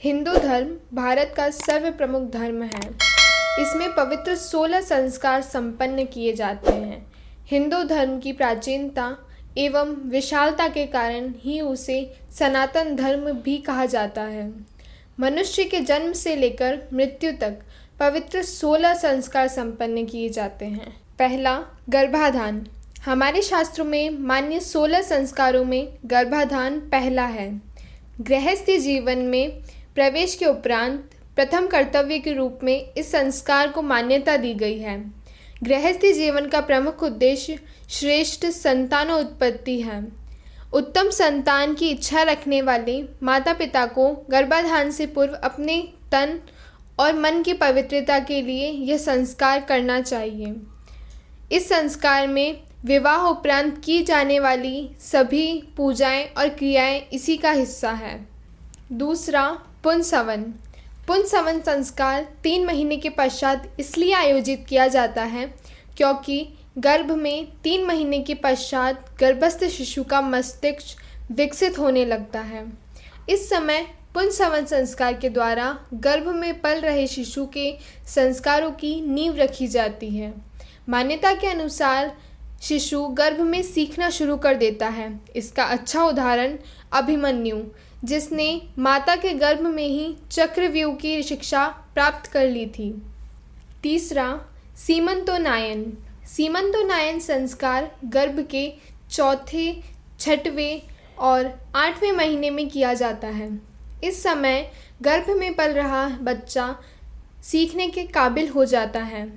हिंदू धर्म भारत का सर्व प्रमुख धर्म है। इसमें पवित्र 16 संस्कार संपन्न किए जाते हैं। हिंदू धर्म की प्राचीनता एवं विशालता के कारण ही उसे सनातन धर्म भी कहा जाता है। मनुष्य के जन्म से लेकर मृत्यु तक पवित्र 16 संस्कार संपन्न किए जाते हैं। पहला, गर्भाधान। हमारे शास्त्रों में मान्य 16 संस्कारों में गर्भाधान पहला है। गृहस्थी जीवन में प्रवेश के उपरांत प्रथम कर्तव्य के रूप में इस संस्कार को मान्यता दी गई है। गृहस्थी जीवन का प्रमुख उद्देश्य श्रेष्ठ संतानोत्पत्ति है। उत्तम संतान की इच्छा रखने वाले माता पिता को गर्भाधान से पूर्व अपने तन और मन की पवित्रता के लिए यह संस्कार करना चाहिए। इस संस्कार में विवाह उपरांत की जाने वाली सभी पूजाएं और क्रियाएं इसी का हिस्सा है। दूसरा, पुंसवन। पुंसवन संस्कार 3 महीने के पश्चात इसलिए आयोजित किया जाता है क्योंकि गर्भ में 3 महीने के पश्चात गर्भस्थ शिशु का मस्तिष्क विकसित होने लगता है। इस समय पुंसवन संस्कार के द्वारा गर्भ में पल रहे शिशु के संस्कारों की नींव रखी जाती है। मान्यता के अनुसार शिशु गर्भ में सीखना शुरू कर देता है। इसका अच्छा उदाहरण अभिमन्यु, जिसने माता के गर्भ में ही चक्रव्यूह की शिक्षा प्राप्त कर ली थी। तीसरा, सीमंतोन्नयन। सीमंतोन्नयन संस्कार गर्भ के चौथे, 6वें और 8वें महीने में किया जाता है। इस समय गर्भ में पल रहा बच्चा सीखने के काबिल हो जाता है।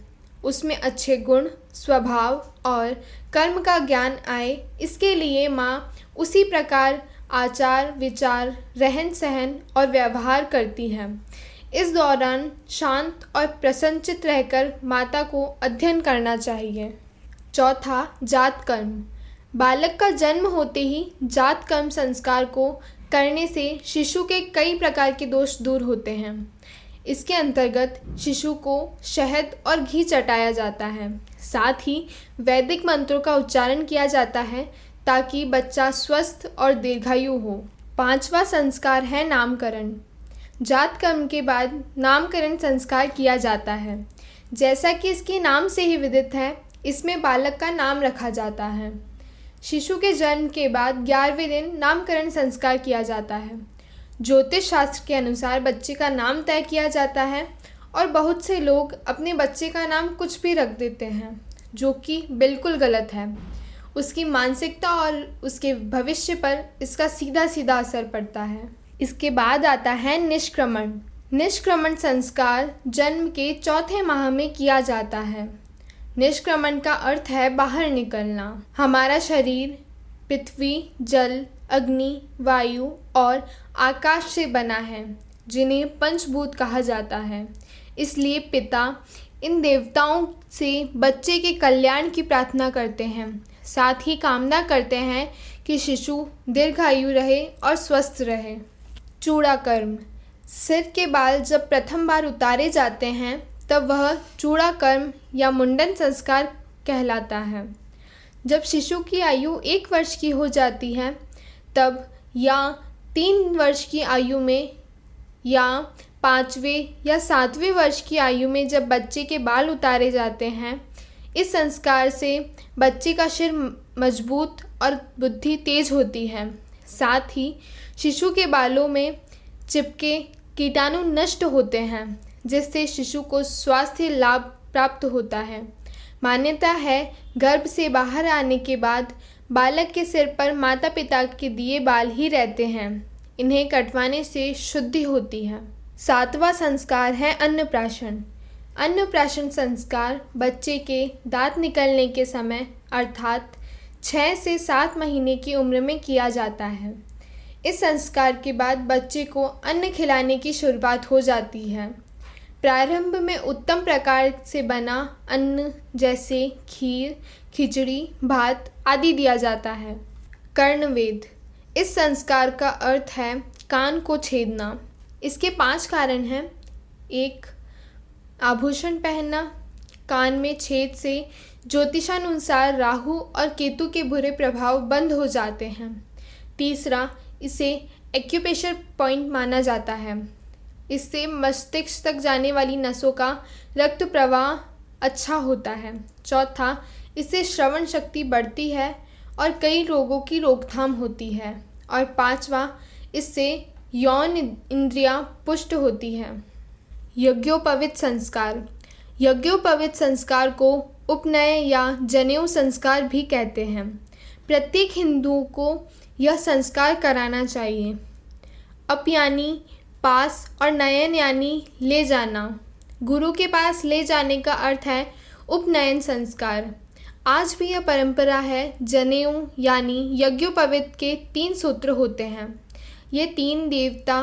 उसमें अच्छे गुण, स्वभाव और कर्म का ज्ञान आए, इसके लिए माँ उसी प्रकार आचार, विचार, रहन सहन और व्यवहार करती है। इस दौरान शांत और प्रसन्नचित्त रहकर माता को अध्ययन करना चाहिए। चौथा, जात कर्म। बालक का जन्म होते ही जात कर्म संस्कार को करने से शिशु के कई प्रकार के दोष दूर होते हैं। इसके अंतर्गत शिशु को शहद और घी चटाया जाता है। साथ ही वैदिक मंत्रों का उच्चारण किया जाता है ताकि बच्चा स्वस्थ और दीर्घायु हो। 5वां संस्कार है नामकरण। जात कर्म के बाद नामकरण संस्कार किया जाता है। जैसा कि इसके नाम से ही विदित है, इसमें बालक का नाम रखा जाता है। शिशु के जन्म के बाद 11वें दिन नामकरण संस्कार किया जाता है। ज्योतिष शास्त्र के अनुसार बच्चे का नाम तय किया जाता है और बहुत से लोग अपने बच्चे का नाम कुछ भी रख देते हैं, जो कि बिल्कुल गलत है। उसकी मानसिकता और उसके भविष्य पर इसका सीधा सीधा असर पड़ता है। इसके बाद आता है निष्क्रमण। निष्क्रमण संस्कार जन्म के चौथे माह में किया जाता है। निष्क्रमण का अर्थ है बाहर निकलना। हमारा शरीर पृथ्वी, जल, अग्नि, वायु और आकाश से बना है, जिन्हें पंचभूत कहा जाता है। इसलिए पिता इन देवताओं से बच्चे के कल्याण की प्रार्थना करते हैं। साथ ही कामना करते हैं कि शिशु दीर्घायु रहे और स्वस्थ रहे। चूड़ा कर्म। सिर के बाल जब प्रथम बार उतारे जाते हैं तब वह चूड़ा कर्म या मुंडन संस्कार कहलाता है। जब शिशु की आयु 1 वर्ष की हो जाती है तब या 3 वर्ष की आयु में या 5वें या 7वें वर्ष की आयु में जब बच्चे के बाल उतारे जाते हैं, इस संस्कार से बच्चे का सिर मजबूत और बुद्धि तेज होती है। साथ ही शिशु के बालों में चिपके कीटाणु नष्ट होते हैं, जिससे शिशु को स्वास्थ्य लाभ प्राप्त होता है। मान्यता है गर्भ से बाहर आने के बाद बालक के सिर पर माता पिता के दिए बाल ही रहते हैं। इन्हें कटवाने से शुद्धि होती है। 7वां संस्कार है अन्नप्राशन। अन्नप्राशन संस्कार बच्चे के दांत निकलने के समय अर्थात 6 से 7 महीने की उम्र में किया जाता है। इस संस्कार के बाद बच्चे को अन्न खिलाने की शुरुआत हो जाती है। प्रारंभ में उत्तम प्रकार से बना अन्न जैसे खीर, खिचड़ी, भात आदि दिया जाता है। कर्णवेध। इस संस्कार का अर्थ है कान को छेदना। इसके 5 कारण हैं। 1. आभूषण पहनना। कान में छेद से ज्योतिषानुसार राहु और केतु के बुरे प्रभाव बंद हो जाते हैं। तीसरा, इसे एक्यूप्रेशर पॉइंट माना जाता है। इससे मस्तिष्क तक जाने वाली नसों का रक्त प्रवाह अच्छा होता है। चौथा, इससे श्रवण शक्ति बढ़ती है और कई रोगों की रोकथाम होती है। और पांचवा, इससे यौन इंद्रियां पुष्ट होती हैं। यज्ञोपवीत संस्कार। यज्ञोपवीत संस्कार को उपनयन या जनेऊ संस्कार भी कहते हैं। प्रत्येक हिंदुओं को यह संस्कार कराना चाहिए। अप यानी पास और नयन यानी ले जाना। गुरु के पास ले जाने का अर्थ है उपनयन संस्कार। आज भी यह परंपरा है। जनेऊ यानी यज्ञोपवीत के 3 सूत्र होते हैं। ये 3 देवता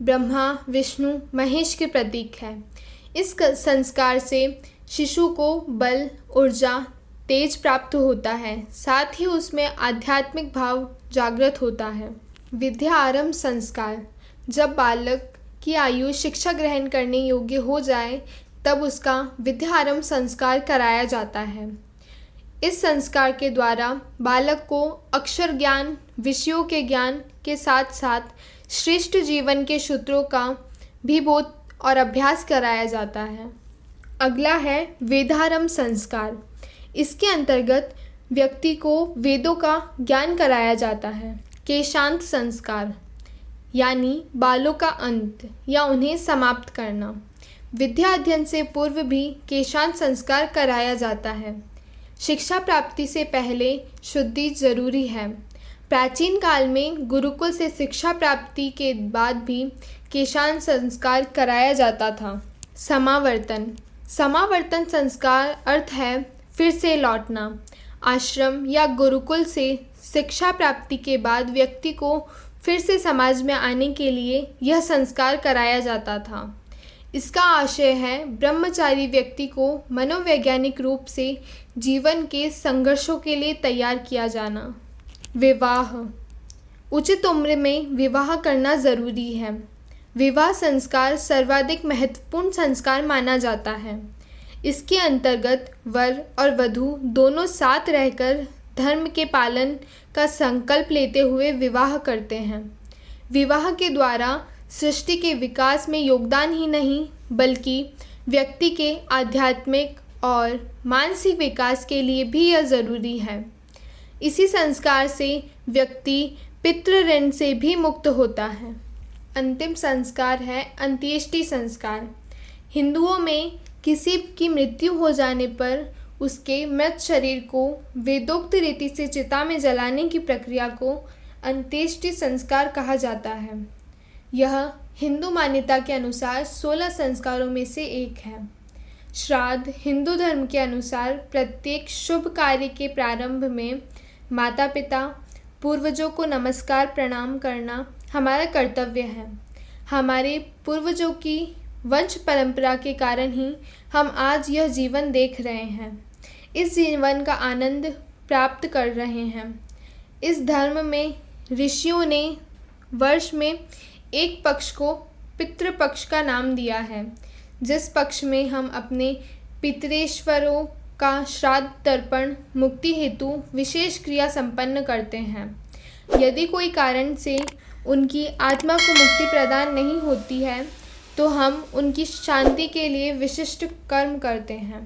ब्रह्मा, विष्णु, महेश के प्रतीक हैं। इस संस्कार से शिशु को बल, ऊर्जा, तेज प्राप्त होता है। साथ ही उसमें आध्यात्मिक भाव जागृत होता है। विद्या आरंभ संस्कार। जब बालक की आयु शिक्षा ग्रहण करने योग्य हो जाए तब उसका विद्या आरंभ संस्कार कराया जाता है। इस संस्कार के द्वारा बालक को अक्षर ज्ञान, विषयों के ज्ञान के साथ साथ श्रेष्ठ जीवन के सूत्रों का भी बोध और अभ्यास कराया जाता है। अगला है वेदारंभ संस्कार। इसके अंतर्गत व्यक्ति को वेदों का ज्ञान कराया जाता है। केशांत संस्कार यानी बालों का अंत या उन्हें समाप्त करना। विद्या अध्ययन से पूर्व भी केशांत संस्कार कराया जाता है। शिक्षा प्राप्ति से पहले शुद्धि जरूरी है। प्राचीन काल में गुरुकुल से शिक्षा प्राप्ति के बाद भी केशांत संस्कार कराया जाता था। समावर्तन। समावर्तन संस्कार अर्थ है फिर से लौटना। आश्रम या गुरुकुल से शिक्षा प्राप्ति के बाद व्यक्ति को फिर से समाज में आने के लिए यह संस्कार कराया जाता था। इसका आशय है ब्रह्मचारी व्यक्ति को मनोवैज्ञानिक रूप से जीवन के संघर्षों के लिए तैयार किया जाना। विवाह। उचित उम्र में विवाह करना ज़रूरी है। विवाह संस्कार सर्वाधिक महत्वपूर्ण संस्कार माना जाता है। इसके अंतर्गत वर और वधू दोनों साथ रहकर धर्म के पालन का संकल्प लेते हुए विवाह करते हैं। विवाह के द्वारा सृष्टि के विकास में योगदान ही नहीं बल्कि व्यक्ति के आध्यात्मिक और मानसिक विकास के लिए भी यह ज़रूरी है। इसी संस्कार से व्यक्ति पितृ ऋण से भी मुक्त होता है। अंतिम संस्कार है अंत्येष्टि संस्कार। हिंदुओं में किसी की मृत्यु हो जाने पर उसके मृत शरीर को वेदोक्त रीति से चिता में जलाने की प्रक्रिया को अंत्येष्टि संस्कार कहा जाता है। यह हिंदू मान्यता के अनुसार 16 संस्कारों में से एक है। श्राद्ध हिंदू धर्म के अनुसार प्रत्येक शुभ कार्य के प्रारंभ में माता पिता, पूर्वजों को नमस्कार प्रणाम करना हमारा कर्तव्य है। हमारे पूर्वजों की वंश परंपरा के कारण ही हम आज यह जीवन देख रहे हैं, इस जीवन का आनंद प्राप्त कर रहे हैं। इस धर्म में ऋषियों ने वर्ष में एक पक्ष को पितृपक्ष का नाम दिया है, जिस पक्ष में हम अपने पितरेश्वरों का श्राद्ध तर्पण मुक्ति हेतु विशेष क्रिया संपन्न करते हैं। यदि कोई कारण से उनकी आत्मा को मुक्ति प्रदान नहीं होती है तो हम उनकी शांति के लिए विशिष्ट कर्म करते हैं।